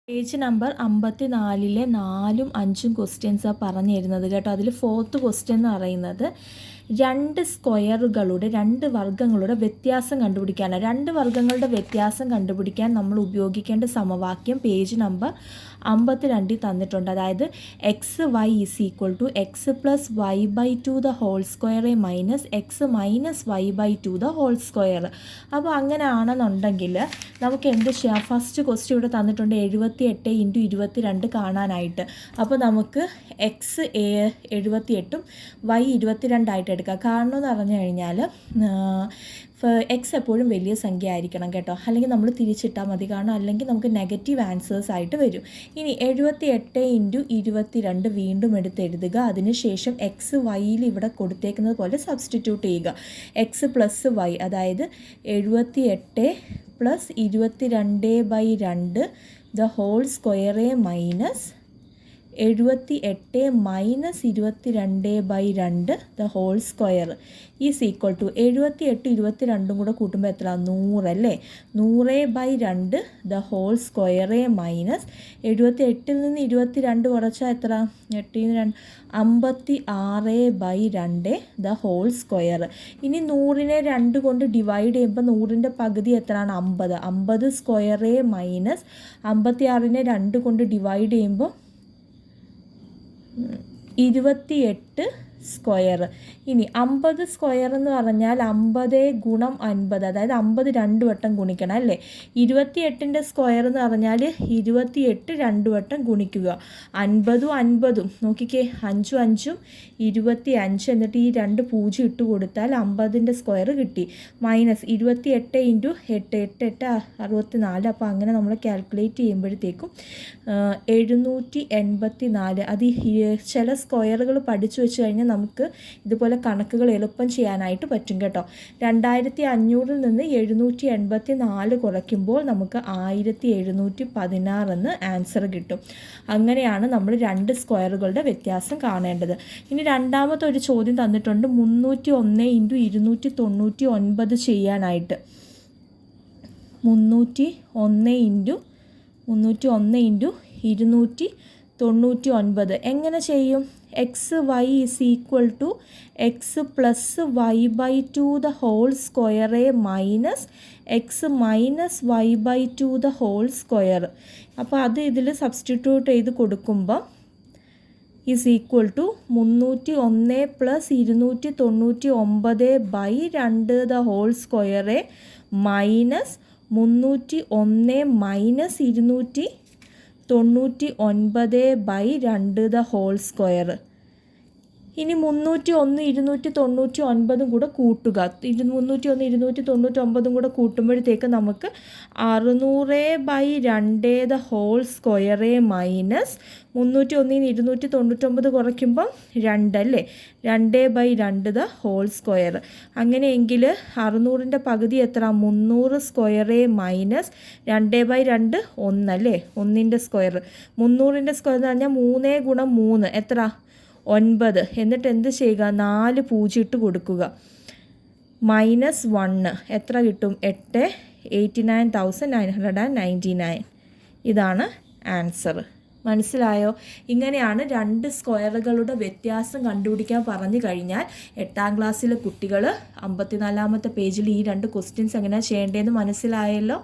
Page number 54 4ഉം 5ഉം ക്വസ്റ്റ്യൻസാണ് പറഞ്ഞു തരുന്നത് കേട്ടോ. അതിൽ 4th ക്വസ്റ്റ്യൻ എന്ന് പറയുന്നത് രണ്ട് സ്ക്വയറുകളുടെ രണ്ട് വർഗ്ഗങ്ങളുടെ വ്യത്യാസം കണ്ടുപിടിക്കാനാണ്. രണ്ട് വർഗ്ഗങ്ങളുടെ വ്യത്യാസം കണ്ടുപിടിക്കാൻ നമ്മൾ ഉപയോഗിക്കേണ്ട സമവാക്യം പേജ് നമ്പർ 52 തന്നിട്ടുണ്ട്. അതായത് X Y is equal to X plus Y by two the whole square minus X minus Y by two the whole square. അപ്പോൾ അങ്ങനെ ആണെന്നുണ്ടെങ്കിൽ നമുക്ക് എന്ത് ചെയ്യാം? ഫസ്റ്റ് ക്വസ്റ്റ്യൻ ഇവിടെ തന്നിട്ടുണ്ട് 78 ഇൻറ്റു 22 കാണാനായിട്ട്. അപ്പോൾ നമുക്ക് എക്സ് 78ഉം വൈ 22 എടുക്കുക. കാരണം എന്ന് പറഞ്ഞു കഴിഞ്ഞാൽ എക്സ് എപ്പോഴും വലിയ സംഖ്യ ആയിരിക്കണം കേട്ടോ, അല്ലെങ്കിൽ നമ്മൾ തിരിച്ചിട്ടാൽ മതി. കാരണം അല്ലെങ്കിൽ നമുക്ക് നെഗറ്റീവ് ആൻസേഴ്സ് ആയിട്ട് വരും. ഇനി 78 ഇൻറ്റു 22 വീണ്ടും എഴുതുക. അതിനുശേഷം എക്സ് വൈയിൽ ഇവിടെ കൊടുത്തേക്കുന്നത് പോലെ സബ്സ്റ്റിറ്റ്യൂട്ട് ചെയ്യുക. എക്സ് പ്ലസ് വൈ, അതായത് 78 plus 22/2 the whole square minus 78 minus 22/2 the whole square is equal to 78 22 കൂടെ കൂട്ടുമ്പോൾ എത്ര? 100 അല്ലേ? 100/2 ദ ഹോൾ സ്ക്വയർ മൈനസ് 78 നിന്ന് 22 കുറച്ചാൽ എത്ര? 8 56/2 ദ ഹോൾ സ്ക്വയർ. ഇനി 100നെ 2 കൊണ്ട് ഡിവൈഡ് ചെയ്യുമ്പോൾ 100ൻ്റെ പകുതി എത്രയാണ്? 50. 50 സ്ക്വയർ മൈനസ് 56നെ 2 കൊണ്ട് ഡിവൈഡ് ചെയ്യുമ്പോൾ 28 സ്ക്വയർ. ഇനി 50 സ്ക്വയർ എന്ന് പറഞ്ഞാൽ 50 ഗുണം 50, അതായത് 50 2 വട്ടം ഗുണിക്കണം അല്ലേ? 28ൻ്റെ സ്ക്വയർ എന്ന് പറഞ്ഞാൽ 28 2 വട്ടം ഗുണിക്കുക. 50ഉം 50ഉം നോക്കിക്കേ, 5ഉം 5ഉം 25, എന്നിട്ട് ഈ 2 0 ഇട്ട് കൊടുത്താൽ 50ൻ്റെ സ്ക്വയർ കിട്ടി. Minus 28 into 8 8 8 64. അപ്പോൾ അങ്ങനെ നമ്മൾ കാൽക്കുലേറ്റ് ചെയ്യുമ്പോഴത്തേക്കും 784. അത് ചില സ്ക്വയറുകൾ പഠിച്ചു വെച്ച് കഴിഞ്ഞാൽ നമുക്ക് ഇതുപോലെ കണക്കുകൾ എളുപ്പം ചെയ്യാനായിട്ട് പറ്റും കേട്ടോ. 2500 നിന്ന് 784 കുറയ്ക്കുമ്പോൾ നമുക്ക് 1716 എന്ന് ആൻസർ കിട്ടും. അങ്ങനെയാണ് നമ്മൾ രണ്ട് സ്ക്വയറുകളുടെ വ്യത്യാസം കാണേണ്ടത്. ഇനി രണ്ടാമത്തെ ഒരു ചോദ്യം തന്നിട്ടുണ്ട് 301 ഇൻറ്റു 299 ചെയ്യാനായിട്ട്. 301 ഇൻറ്റു 299 എങ്ങനെ ചെയ്യും? X Y is equal to X plus Y by two the whole square minus X minus Y by two the whole square. അപ്പോൾ അത് ഇതിൽ സബ്സ്റ്റിറ്റ്യൂട്ട് ചെയ്ത് കൊടുക്കുമ്പോൾ is equal to 301 plus 299/2 the whole square minus 301 minus 299/2 the whole square. ഇനി 301 299 കൂടെ കൂട്ടുക. 301 299 കൂടെ കൂട്ടുമ്പോഴത്തേക്ക് നമുക്ക് 600/2 ദ ഹോൾ സ്ക്വയർ മൈനസ് 301 299 കുറയ്ക്കുമ്പം 2 അല്ലേ? 2/2 ദ ഹോൾ സ്ക്വയർ. അങ്ങനെയെങ്കിൽ 600ൻ്റെ പകുതി എത്ര? 300 സ്ക്വയർ മൈനസ് 2/2 1 അല്ലേ? 1ൻ്റെ സ്ക്വയർ. 300ൻ്റെ സ്ക്വയർ എന്ന് പറഞ്ഞാൽ 3 ഗുണം 3 എത്ര? 9. എന്നിട്ട് എന്ത് ചെയ്യുക? 4 0 ഇട്ട് കൊടുക്കുക. മൈനസ് 1 എത്ര കിട്ടും? 8 89,999. ഇതാണ് ആൻസർ. മനസ്സിലായോ? ഇങ്ങനെയാണ് രണ്ട് സ്ക്വയറുകളുടെ വ്യത്യാസം കണ്ടുപിടിക്കാൻ പറഞ്ഞു കഴിഞ്ഞാൽ 8ാം ക്ലാസ്സിലെ കുട്ടികൾ 54ാമത്തെ പേജിൽ ഈ രണ്ട് ക്വസ്റ്റ്യൻസ് എങ്ങനെയാണ് ചെയ്യേണ്ടതെന്ന് മനസ്സിലായല്ലോ.